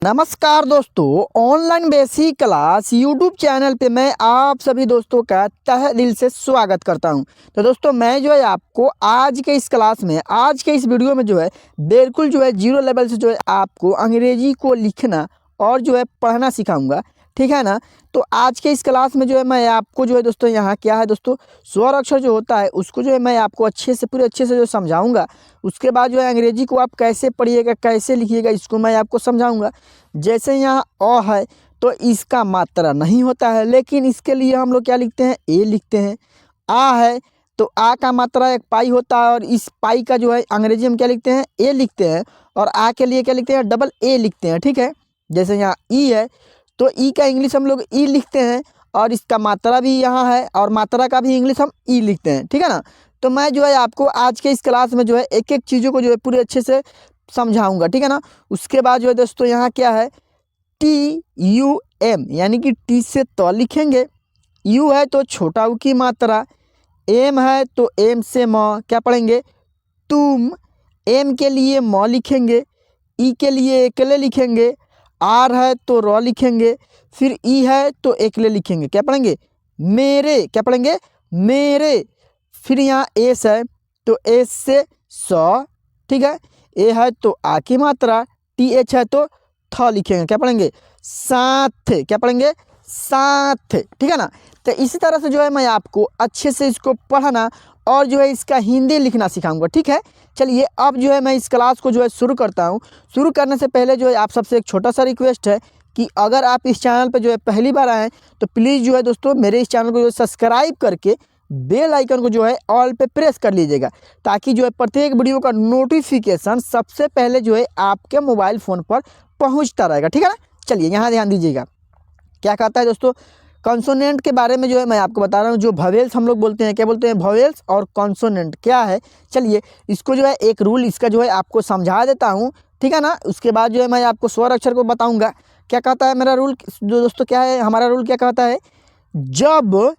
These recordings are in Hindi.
नमस्कार दोस्तों, online basic class YouTube channel पे मैं आप सभी दोस्तों का तहे दिल से स्वागत करता हूं। तो दोस्तों मैं जो है आपको आज के इस क्लास में आज के इस वीडियो में जो है बिल्कुल जो है जीरो लेवल से जो है आपको अंग्रेजी को लिखना और जो है पढ़ना सिखाऊंगा, ठीक है ना। तो आज के इस क्लास में जो है मैं आपको जो है दोस्तों यहाँ क्या है दोस्तों स्वर अक्षर जो होता है उसको जो है मैं आपको पूरे अच्छे से जो समझाऊंगा। उसके बाद जो है अंग्रेजी को आप कैसे पढ़िएगा कैसे लिखिएगा इसको मैं आपको समझाऊंगा। जैसे यहाँ अ है तो इसका मात्रा नहीं होता है, लेकिन इसके लिए हम लोग क्या लिखते हैं ए लिखते हैं। आ है तो आ का मात्रा एक पाई होता है और इस पाई का जो है अंग्रेजी में क्या लिखते हैं ए लिखते हैं, और आ के लिए क्या लिखते हैं डबल ए लिखते हैं, ठीक है। जैसे यहाँ ई है तो ई का इंग्लिश हम लोग ई लिखते हैं और इसका मात्रा भी यहाँ है और मात्रा का भी इंग्लिश हम ई लिखते हैं, ठीक है ना। तो मैं जो है आपको आज के इस क्लास में जो है एक एक चीज़ों को जो है पूरे अच्छे से समझाऊंगा, ठीक है ना। उसके बाद जो है दोस्तों यहाँ क्या है TUM यानी कि टी से तो लिखेंगे, यू है तो छोटा ऊ की मात्रा, एम है तो एम से म क्या पढ़ेंगे तुम, एम के लिए म लिखेंगे, ई के लिए एकले लिखेंगे, आर है तो र लिखेंगे, फिर ई है तो एकले लिखेंगे, क्या पढ़ेंगे मेरे, क्या पढ़ेंगे मेरे। फिर यहाँ एस है तो एस से स, ठीक है। ए है तो आ की मात्रा, TH है तो थ लिखेंगे, क्या पढ़ेंगे साथ, क्या पढ़ेंगे साथ, ठीक है ना। तो इसी तरह से जो है मैं आपको अच्छे से इसको पढ़ना और जो है इसका हिंदी लिखना सिखाऊंगा, ठीक है। चलिए अब जो है मैं इस क्लास को जो है शुरू करता हूँ। शुरू करने से पहले जो है आप सबसे एक छोटा सा रिक्वेस्ट है कि अगर आप इस चैनल पर जो है पहली बार आएँ तो प्लीज़ जो है दोस्तों मेरे इस चैनल को जो है सब्सक्राइब करके बेल आइकन को जो है ऑल पे प्रेस कर लीजिएगा, ताकि जो है प्रत्येक वीडियो का नोटिफिकेशन सबसे पहले जो है आपके मोबाइल फ़ोन पर पहुंचता रहेगा, ठीक है ना। चलिए यहाँ ध्यान दीजिएगा क्या कहता है दोस्तों कॉन्सोनेंट के बारे में जो है मैं आपको बता रहा हूँ। जो वोवेल्स हम लोग बोलते हैं, क्या बोलते हैं वोवेल्स, और कॉन्सोनेंट क्या है। चलिए इसको जो है एक रूल इसका जो है आपको समझा देता हूँ, ठीक है ना। उसके बाद जो है मैं आपको स्वर अक्षर को बताऊँगा क्या कहता है मेरा रूल। जो दोस्तों क्या है हमारा रूल क्या कहता है, जब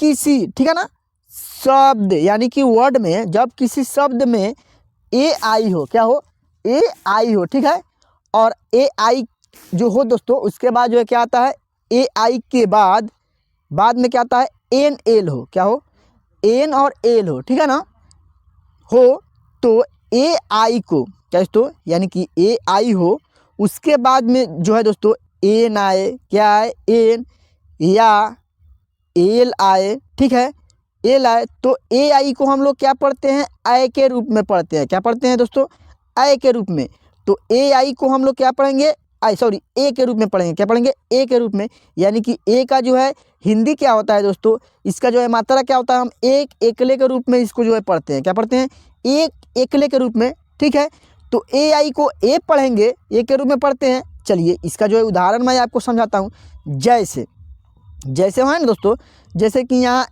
किसी, ठीक है ना, शब्द यानी कि वर्ड में जब किसी शब्द में ए आई हो, क्या हो ए आई हो, ठीक है, और ए आई जो हो दोस्तों उसके बाद जो है क्या आता है ए आई के बाद में क्या आता है एन एल हो, क्या हो एन और एल हो, ठीक है ना, हो तो ए आई को क्या दोस्तों यानी कि ए आई हो उसके बाद में जो है दोस्तों एन आए, क्या है एन, या एल आए, ठीक है एल आए तो ए आई को हम लोग क्या पढ़ते हैं आई के रूप में पढ़ते हैं, क्या पढ़ते हैं दोस्तों आई के रूप में। तो ए आई को हम लोग क्या पढ़ेंगे ए के रूप में पढ़ेंगे, क्या पढ़ेंगे ए के रूप में। यानी कि ए का जो है हिंदी क्या होता है दोस्तों, इसका जो है मात्रा क्या होता है, हम एक एकले के रूप में इसको जो है पढ़ते हैं, क्या पढ़ते हैं एक एकले के रूप में, ठीक है। तो ए आई को ए पढ़ेंगे ए के रूप में पढ़ते हैं। चलिए इसका जो है उदाहरण मैं आपको समझाता हूँ। जैसे है ना दोस्तों, जैसे कि यहाँ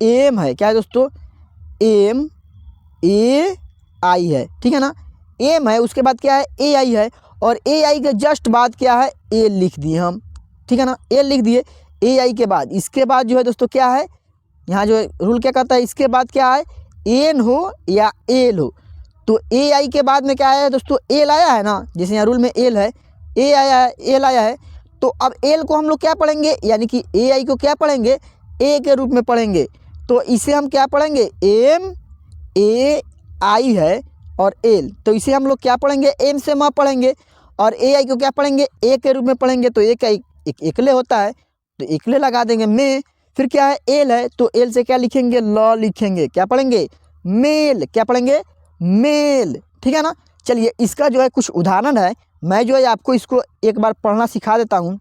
एम है, क्या है दोस्तों एम ए आई है, ठीक है ना, एम है उसके बाद क्या है ए आई है, और ए आई के जस्ट बाद क्या है ए लिख दिए हम, ठीक है ना, ए लिख दिए ए आई के बाद। इसके बाद जो है दोस्तों क्या है यहाँ जो है रूल क्या कहता है, इसके बाद क्या है एन हो या एल हो। तो ए आई के बाद में क्या आया है दोस्तों एल आया है ना, जैसे यहाँ रूल में एल है ए आया है एल आया है। तो अब एल को हम लोग क्या पढ़ेंगे यानी कि ए आई को क्या पढ़ेंगे ए के रूप में पढ़ेंगे। तो इसे हम क्या पढ़ेंगे एम ए आई है और एल, तो इसे हम लोग क्या पढ़ेंगे एम से म पढ़ेंगे, और ए आई को क्या पढ़ेंगे ए के रूप में पढ़ेंगे। तो ए का एक एकले होता है तो एकले लगा देंगे में, फिर क्या है एल है तो एल से क्या लिखेंगे ल लिखेंगे, क्या पढ़ेंगे मेल, क्या पढ़ेंगे मेल, ठीक है ना। चलिए इसका जो है कुछ उदाहरण है, मैं जो है आपको इसको एक बार पढ़ना सिखा देता हूँ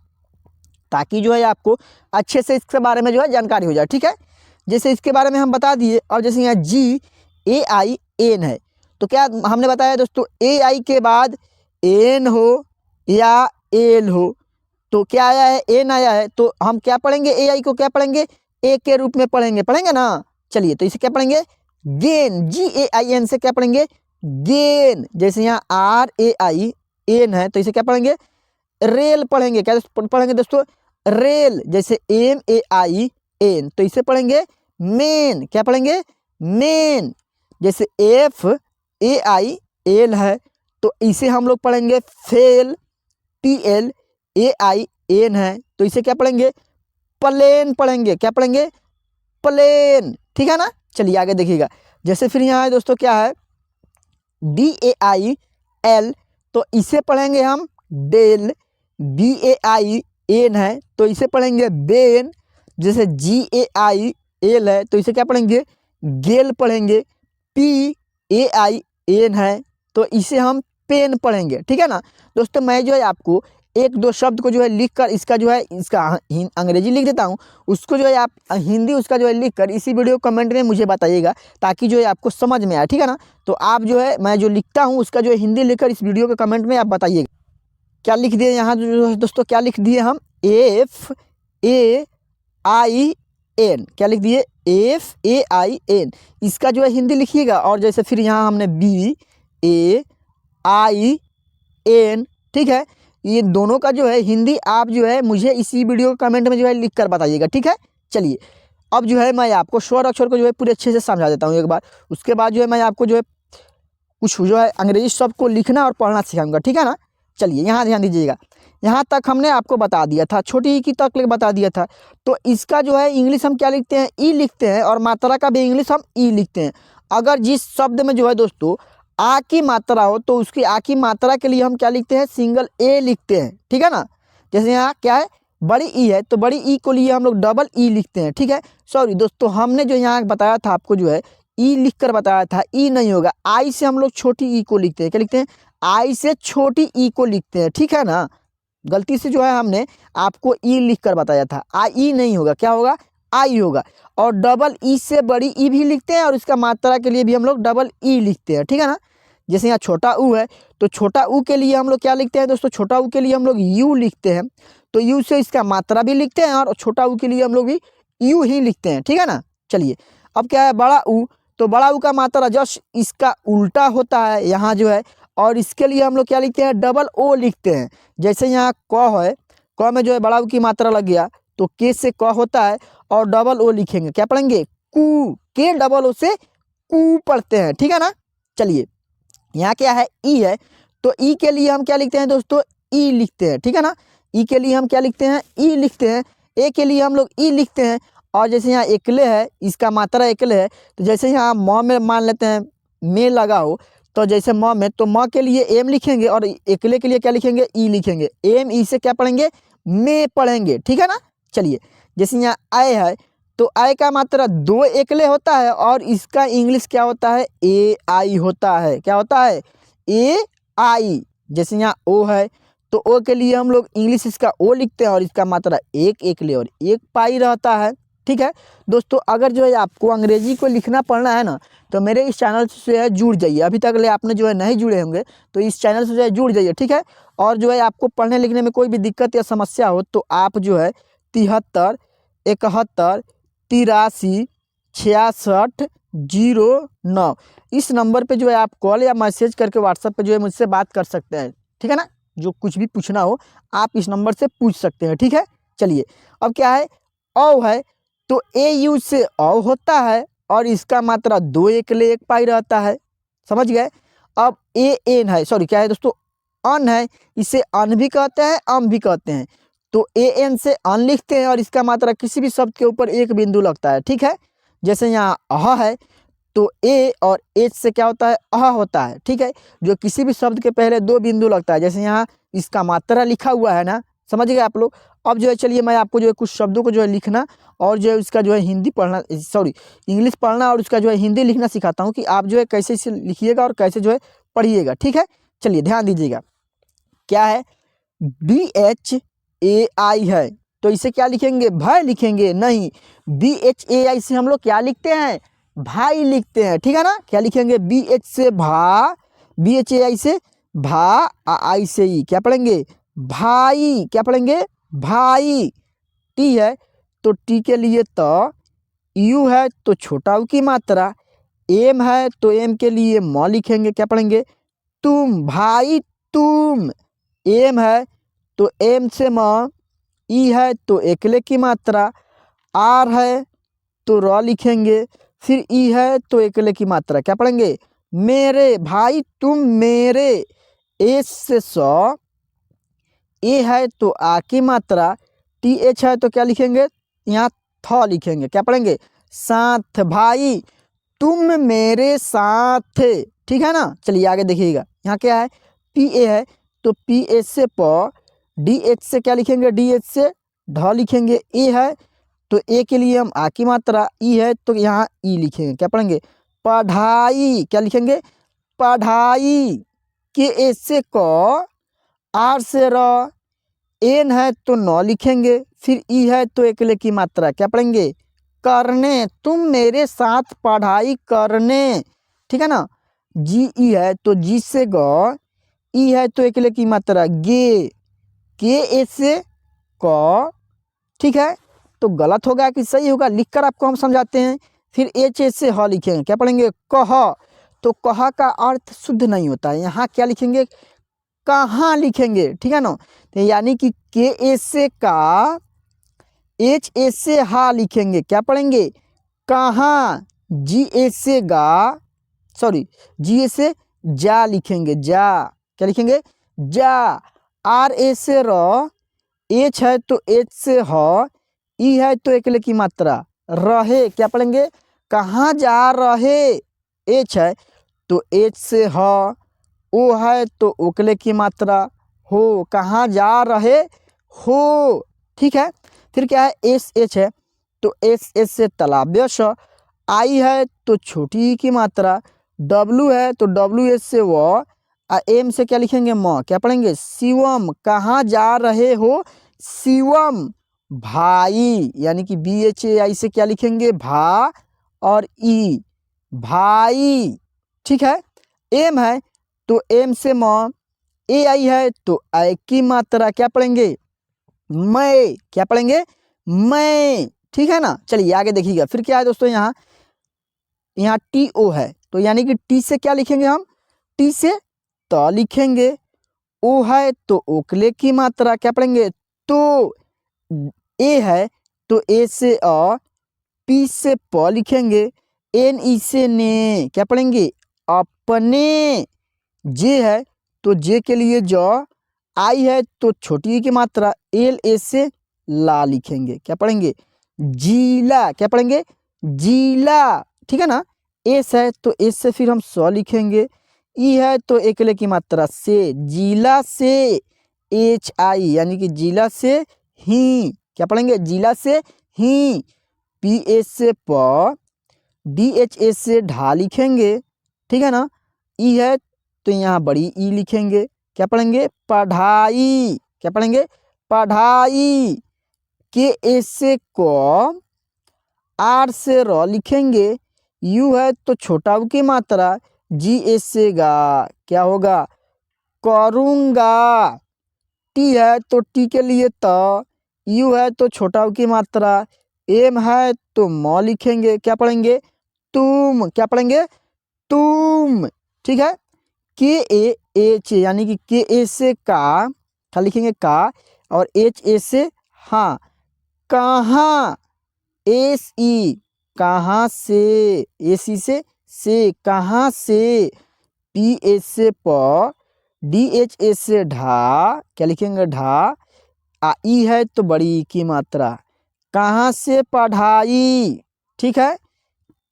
ताकि जो है आपको अच्छे से इसके बारे में जो है जानकारी हो जाए, ठीक है। जैसे इसके बारे में हम बता दिए, और जैसे यहाँ GAIN है तो क्या हमने बताया दोस्तों ए आई के बाद एन हो या एल हो, तो क्या आया है एन आया है, तो हम क्या पढ़ेंगे ए आई को क्या पढ़ेंगे ए के रूप में पढ़ेंगे ना। चलिए तो इसे क्या पढ़ेंगे गेन, GAIN से क्या पढ़ेंगे गेन। जैसे यहाँ RAIN है तो इसे क्या पढ़ेंगे रेल पढ़ेंगे, क्या पढ़ेंगे दोस्तों रेल। जैसे MAIN तो इसे पढ़ेंगे मेन, क्या पढ़ेंगे मेन। जैसे FAIL है तो इसे हम लोग पढ़ेंगे फेल, PLAIN है, तो इसे क्या पढ़ेंगे, प्लेन पढ़ेंगे। क्या पढ़ेंगे, प्लेन, ठीक है ना। चलिए आगे देखिएगा। जैसे फिर यहाँ है दोस्तों क्या है, DAIL, तो इसे पढ़ेंगे हम डेल। BAIN है तो इसे पढ़ेंगे बेन। जैसे GAIL है तो इसे क्या पढ़ेंगे, गेल पढ़ेंगे। PAIN है तो इसे हम पेन पढ़ेंगे, ठीक है ना। दोस्तों मैं जो है आपको एक दो शब्द को जो है लिख कर इसका जो है इसका अंग्रेजी लिख देता हूँ, उसको जो है आप हिंदी उसका जो है लिख कर इसी वीडियो कमेंट में मुझे बताइएगा, ताकि जो है आपको समझ में आए, ठीक है ना। तो आप जो है मैं जो लिखता हूँ उसका जो है हिंदी लिखकर इस वीडियो के कमेंट में आप बताइएगा। क्या लिख दिए यहाँ जो है दोस्तों, क्या लिख दिए हम, FAIN, क्या लिख दिए, FAIN, इसका जो है हिंदी लिखिएगा। और जैसे फिर यहाँ हमने BAIN, ठीक है, ये दोनों का जो है हिंदी आप जो है मुझे इसी वीडियो के कमेंट में जो है लिख कर बताइएगा, ठीक है। चलिए अब जो है मैं आपको स्वर अक्षर को जो है पूरे अच्छे से समझा देता हूँ एक बार, उसके बाद जो है मैं आपको जो है कुछ जो है अंग्रेजी शब्द को लिखना और पढ़ना सिखाऊंगा, ठीक है ना। चलिए यहाँ ध्यान दीजिएगा, यहाँ तक हमने आपको बता दिया था, छोटी ई की तक बता दिया था। तो इसका जो है इंग्लिश हम क्या लिखते हैं, ई लिखते हैं, और मात्रा का भी इंग्लिश हम ई लिखते हैं। अगर जिस शब्द में जो है दोस्तों आ की मात्रा हो तो उसकी आ की मात्रा के लिए हम क्या लिखते हैं, सिंगल ए लिखते हैं, ठीक है ना। जैसे यहाँ क्या है, बड़ी ई है तो बड़ी ई को लिए हम लोग डबल ई लिखते हैं, ठीक है। सॉरी दोस्तों, हमने जो यहाँ बताया था आपको जो है ई लिख कर बताया था, ई नहीं होगा, आई से हम लोग छोटी ई को लिखते हैं। क्या लिखते हैं, आई से छोटी ई को लिखते हैं, ठीक है ना। गलती से जो है हमने आपको ई लिख कर बताया था, आई नहीं होगा, क्या होगा, आई होगा। और डबल ई से बड़ी ई भी लिखते हैं, और इसका मात्रा के लिए भी हम लोग डबल ई लिखते हैं, ठीक है ना। जैसे यहाँ छोटा ऊ है तो छोटा ऊ के लिए हम लोग क्या लिखते हैं दोस्तों, छोटा ऊ के लिए हम लोग यू लिखते हैं, तो यू से इसका मात्रा भी लिखते हैं, और छोटा ऊ के लिए हम लोग भी यू ही लिखते हैं, ठीक है ना। चलिए अब क्या है, बड़ा ऊ, तो बड़ा ऊ का मात्रा जस्ट इसका उल्टा होता है यहाँ जो है, और इसके लिए हम लोग क्या लिखते हैं, डबल ओ लिखते हैं। जैसे यहाँ क है, क में जो है बड़ा ऊ की मात्रा लग गया तो के से क होता है, और डबल ओ लिखेंगे, क्या पढ़ेंगे, कू, के डबल ओ से कू पढ़ते हैं, ठीक है ना। चलिए यहाँ क्या है, ई है, तो ई के लिए हम क्या लिखते हैं दोस्तों, ई लिखते हैं, ठीक है ना। ई के लिए हम क्या लिखते हैं, ई लिखते हैं। ए के लिए हम लोग ई लिखते हैं। और जैसे यहाँ एकले है, इसका मात्रा एकले है, तो जैसे यहाँ म में मान लेते हैं में लगा हो, तो जैसे म में, तो म के लिए एम लिखेंगे, और एकले के लिए क्या लिखेंगे, ई लिखेंगे। एम ई से क्या पढ़ेंगे, में पढ़ेंगे, ठीक है ना। चलिए जैसे यहाँ आय है, तो आय का मात्रा दो एकले होता है, और इसका इंग्लिश क्या होता है, ए आई होता है। क्या होता है, ए आई। जैसे यहाँ ओ है, तो ओ के लिए हम लोग इंग्लिश इसका ओ लिखते हैं, और इसका मात्रा एक एकले और एक पाई रहता है, ठीक है। दोस्तों अगर जो है आपको अंग्रेजी को लिखना पढ़ना है ना, तो मेरे इस चैनल से है जुड़ जाइए। अभी तक ले आपने जो है नहीं जुड़े होंगे तो इस चैनल से जो है जुड़ जाइए, ठीक है। और जो है आपको पढ़ने लिखने में कोई भी दिक्कत या समस्या हो तो आप जो है 73 71 83 66 09 इस नंबर पे जो है आप कॉल या मैसेज करके व्हाट्सएप पे जो है मुझसे बात कर सकते हैं, ठीक है ना। जो कुछ भी पूछना हो आप इस नंबर से पूछ सकते हैं, ठीक है। चलिए अब क्या है, औ है, तो ए यू से औ होता है, और इसका मात्रा दो एकले एक पाई रहता है, समझ गए। अब ए एन है, सॉरी क्या है दोस्तों, अन है, इसे अन भी कहते हैं, अम भी कहते हैं। तो ए एन से अन लिखते हैं, और इसका मात्रा किसी भी शब्द के ऊपर एक बिंदु लगता है, ठीक है। जैसे यहाँ अह है, तो ए और एच से क्या होता है, अह होता है, ठीक है। जो किसी भी शब्द के पहले दो बिंदु लगता है, जैसे यहाँ इसका मात्रा लिखा हुआ है ना, समझ गए आप लोग। अब जो है चलिए मैं आपको जो है कुछ शब्दों को जो है लिखना, और जो है उसका जो है हिंदी पढ़ना, सॉरी इंग्लिश पढ़ना, और उसका जो है हिंदी लिखना सिखाता हूँ, कि आप जो है कैसे इसे लिखिएगा और कैसे जो है पढ़िएगा, ठीक है। चलिए ध्यान दीजिएगा, क्या है, BHAI है, तो इसे क्या लिखेंगे, भय लिखेंगे, नहीं, BHAI से हम लोग क्या लिखते हैं, भाई लिखते हैं, ठीक है ना। क्या लिखेंगे, BH से भा, BHAI से भा, आई से ई, क्या पढ़ेंगे, भाई, क्या पढ़ेंगे, भाई। टी है, तो टी के लिए तो, यू है तो छोटा ऊ की मात्रा, एम है तो एम के लिए म लिखेंगे, क्या पढ़ेंगे, तुम, भाई तुम। एम है तो एम से म, ई है तो एकले की मात्रा, आर है तो र लिखेंगे, फिर ई है तो एकले की मात्रा, क्या पढ़ेंगे, मेरे, भाई तुम मेरे। एस से सौ, ए है तो आ की मात्रा, टी एच है तो क्या लिखेंगे, यहाँ थ लिखेंगे, क्या पढ़ेंगे, साथ, भाई तुम मेरे साथ, ठीक है ना। चलिए आगे देखिएगा, यहाँ क्या है, पी ए है तो पी एच से प, डी एच से क्या लिखेंगे, डी एच से ढ लिखेंगे, ए है तो ए के लिए हम आ की मात्रा, ई है तो यहाँ ई लिखेंगे, क्या पढ़ेंगे, पढ़ाई, क्या लिखेंगे, पढ़ाई, के ए से क, आर से र, एन है तो नौ लिखेंगे, फिर ई है तो एकले की मात्रा, क्या पढ़ेंगे, करने, तुम मेरे साथ पढ़ाई करने, ठीक है ना। जी ई है तो जी से ग, ई है तो एकले की मात्रा गे, के ए से क, ठीक है। तो गलत होगा कि सही होगा, लिखकर आपको हम समझाते हैं। फिर एच ए से ह लिखेंगे, क्या पढ़ेंगे, कह, तो कह का अर्थ शुद्ध नहीं होता है, यहाँ क्या लिखेंगे, कहाँ लिखेंगे, ठीक है ना। तो यानी कि के ए से का, एच ए से हा लिखेंगे, क्या पढ़ेंगे, कहाँ, जी ए से गा, सॉरी जी ए से जा लिखेंगे, जा, क्या लिखेंगे, जा, आर ए से र, एच है तो एच से ह, ई है तो एकले की मात्रा रहे, क्या पढ़ेंगे, कहाँ जा रहे, एच है तो एच से ह, ओ है तो ओकले की मात्रा हो, कहाँ जा रहे हो, ठीक है। फिर क्या है, एस एच है तो एस एस से तालव्य श, आई है तो छोटी ई की मात्रा, डब्लू है तो डब्लू एस से व, एम से क्या लिखेंगे, म, क्या पढ़ेंगे, शिवम, कहाँ जा रहे हो, शिवम, भाई, यानी कि बी एच ए आई से क्या लिखेंगे, भा और ई, भाई, ठीक है। एम है तो एम से म, ए आई है तो आई की मात्रा, क्या पढ़ेंगे, मैं, क्या पढ़ेंगे, मैं, ठीक है ना। चलिए आगे देखिएगा, फिर क्या है दोस्तों, यहाँ टी ओ है तो यानी कि टी से क्या लिखेंगे हम, टी से त लिखेंगे, ओ है तो ओकले की मात्रा, क्या पढ़ेंगे, तो, ए है तो ए से अ, पी से प लिखेंगे, एन ई से ने, क्या पढ़ेंगे, अपने, जे है तो जे के लिए ज, आई है तो छोटी ई की मात्रा, एल ए से ला लिखेंगे, क्या पढ़ेंगे, जीला, क्या पढ़ेंगे, जीला, ठीक है ना। एस है तो एस से फिर हम स लिखेंगे, ई है तो एकले की मात्रा से, जिला से, एच आई यानी कि जिला से ही, क्या पढ़ेंगे, जिला से ही, पी एस से प, डी एच एस से ढा लिखेंगे, ठीक है ना। ई है तो यहाँ बड़ी ई लिखेंगे, क्या पढ़ेंगे, पढ़ाई, क्या पढ़ेंगे, पढ़ाई, के एस से क, आर से र लिखेंगे, यू है तो छोटा ऊ की मात्रा, जी एस से गा, क्या होगा, करूँगा, टी है तो टी के लिए त, यू है तो छोटा ऊ की मात्रा, एम है तो म लिखेंगे, क्या पढ़ेंगे, तुम, क्या पढ़ेंगे, तुम, ठीक है। के ए एच यानी कि के ए से का लिखेंगे का, और एच ए से हाँ, कहाँ, एस ई कहाँ से, एस ई से कहाँ से, पी एस से प, डी एच एस से ढा, क्या लिखेंगे, ढा, ई है तो बड़ी ई की मात्रा, कहाँ से पढ़ाई, ठीक है।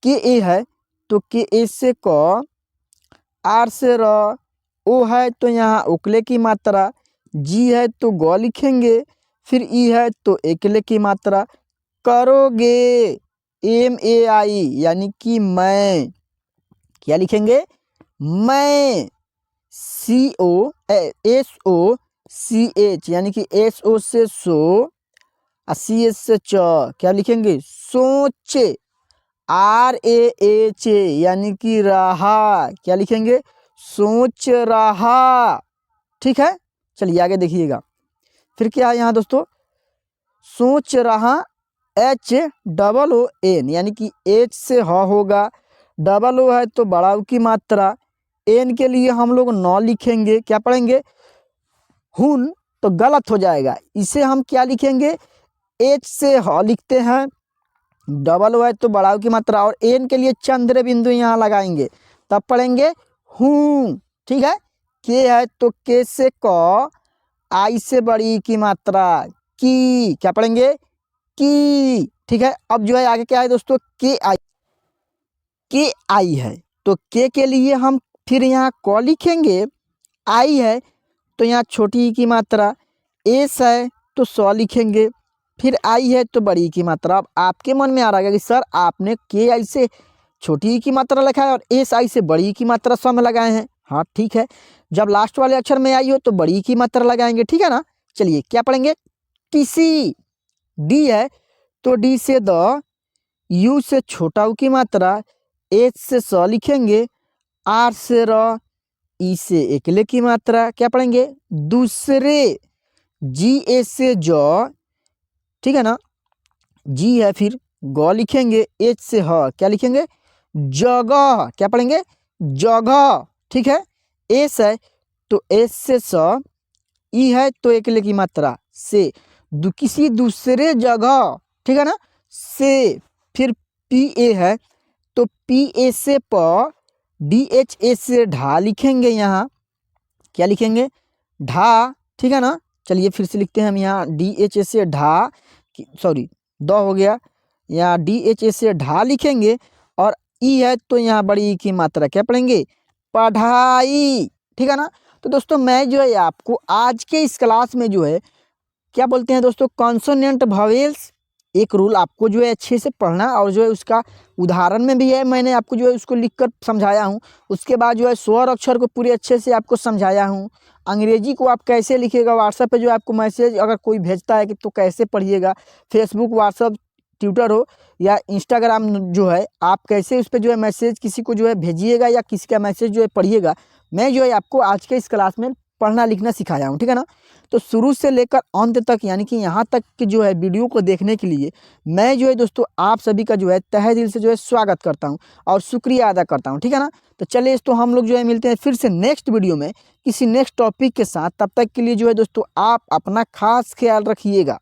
के ए है तो के ए से क, आर से र, ओ है तो यहाँ ओकले की मात्रा, जी है तो ग लिखेंगे, फिर ई है तो एकले की मात्रा, करोगे, एम ए आई यानी कि मैं, क्या लिखेंगे, मैं, सी O S O C H यानी कि एस ओ से सो, सी एस से च, क्या लिखेंगे, सोच, आर ए एच ए यानी कि रहा, क्या लिखेंगे, सोच रहा, ठीक है। चलिए आगे देखिएगा, फिर क्या है यहाँ दोस्तों, सोच रहा, एच डबल ओ एन यानी कि एच से ह होगा, डबल ओ है तो बड़ा ऊ की मात्रा, एन के लिए हम लोग नौ लिखेंगे, क्या पढ़ेंगे, हुन, तो गलत हो जाएगा, इसे हम क्या लिखेंगे, एच से ह लिखते हैं, डबल ओ है तो बड़ा ऊ की मात्रा, और एन के लिए चंद्र बिंदु यहाँ लगाएंगे, तब पढ़ेंगे हूँ, ठीक है। के है तो के से क, आई से बड़ी की मात्रा की, क्या पढ़ेंगे की। ठीक है, अब जो है आगे क्या है दोस्तों, के आई है तो के लिए हम फिर यहाँ क लिखेंगे, आई है तो यहाँ छोटी ई की मात्रा, एस है तो सौ लिखेंगे, फिर आई है तो बड़ी ई की मात्रा। अब आपके मन में आ रहा है कि सर आपने के आई से छोटी ई की मात्रा लिखा है और एस आई से बड़ी ई की मात्रा सौ में लगाए हैं। हाँ ठीक है, जब लास्ट वाले अक्षर में आई हो तो बड़ी ई की मात्रा लगाएंगे, ठीक है ना। चलिए क्या पढ़ेंगे, किसी, डी है तो डी से द, यू से छोटा ऊ की मात्रा, एच से स लिखेंगे, आर से र, ई से एकले की मात्रा, क्या पढ़ेंगे दूसरे, जी ए से ज, ठीक है ना, जी है फिर ग लिखेंगे, एच से ह, क्या लिखेंगे जगह, क्या पढ़ेंगे जगह, ठीक है। एस है तो एस से स, ई है तो एकले की मात्रा से, किसी दूसरे जगह, ठीक है ना, से, फिर पी ए है तो पी ए से प, डी एच ए से ढा लिखेंगे, यहाँ क्या लिखेंगे ढा, ठीक है ना। चलिए फिर से लिखते हैं हम यहाँ डी एच ए से ढा, सॉरी द हो गया, यहाँ डी एच ए से ढा लिखेंगे और ई है तो यहाँ बड़ी ई की मात्रा, क्या पढ़ेंगे पढ़ाई, ठीक है ना। तो दोस्तों मैं जो है आपको आज के इस क्लास में जो है क्या बोलते हैं दोस्तों, कॉन्सोनेंट वॉवेल्स, एक रूल आपको जो है अच्छे से पढ़ना, और जो है उसका उदाहरण में भी है, मैंने आपको जो है उसको लिखकर समझाया हूँ। उसके बाद जो है स्वर अक्षर को पूरे अच्छे से आपको समझाया हूँ। अंग्रेजी को आप कैसे लिखिएगा, व्हाट्सएप पे जो आपको मैसेज अगर कोई भेजता है कि तो कैसे पढ़िएगा, फेसबुक व्हाट्सएप ट्विटर हो या इंस्टाग्राम जो है, आप कैसे उस पर जो है मैसेज किसी को जो है भेजिएगा या किसी का मैसेज जो है पढ़िएगा, मैं जो है आपको आज के इस क्लास में पढ़ना लिखना सिखाया हूँ, ठीक है ना। तो शुरू से लेकर अंत तक यानी कि यहाँ तक की जो है वीडियो को देखने के लिए मैं जो है दोस्तों आप सभी का जो है तहे दिल से जो है स्वागत करता हूँ और शुक्रिया अदा करता हूँ, ठीक है ना। तो चलिए तो हम लोग जो है मिलते हैं फिर से नेक्स्ट वीडियो में किसी नेक्स्ट टॉपिक के साथ। तब तक के लिए जो है दोस्तों आप अपना खास ख्याल रखिएगा।